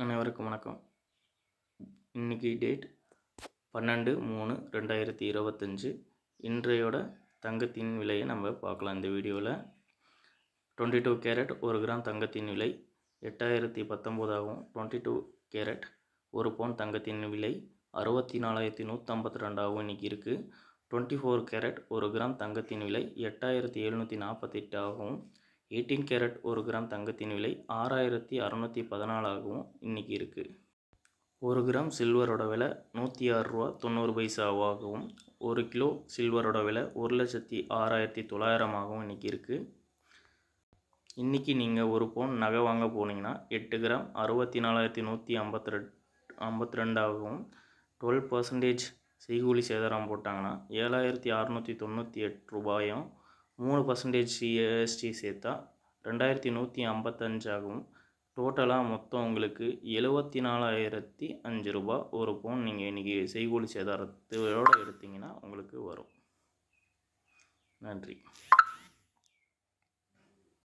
அனைவருக்கும் வணக்கம். இன்றைக்கி டேட் 12/3/2025. இன்றையோட தங்கத்தின் விலையை நம்ம பார்க்கலாம். இந்த வீடியோவில் 22 கேரட் 1 கிராம் தங்கத்தின் விலை 8019 ஆகும். 22 கேரட் 1 பவுன் தங்கத்தின் விலை 64,152 ஆகும் இன்றைக்கி இருக்குது. 24 கேரட் 1 கிராம் தங்கத்தின் விலை 8748 ஆகும். 18 கேரட் 1 கிராம் தங்கத்தின் விலை 6614 ஆகவும் இன்றைக்கி இருக்குது. 1 கிராம் சில்வரோட விலை 106 ரூபா 90 ஆகவும் 1 கிலோ சில்வரோட விலை 1,06,900 ஆகவும் இன்றைக்கி இருக்குது. இன்றைக்கி நீங்கள் 1 பவுன் நகை வாங்க போனீங்கன்னா 8 கிராம் 64,152 ஆகவும் 12% செய்கூலி சேதாரம் போட்டாங்கன்னா 7,698 ரூபாயும் 3% ஜிஎஸ்டி சேர்த்தா 2,155 ஆகும். டோட்டலாக மொத்தம் உங்களுக்கு 74,005 ரூபா 1 பவுன் நீங்கள் இன்றைக்கி செய்கூலி சேதாரத்தோடு எடுத்திங்கன்னா உங்களுக்கு வரும். நன்றி.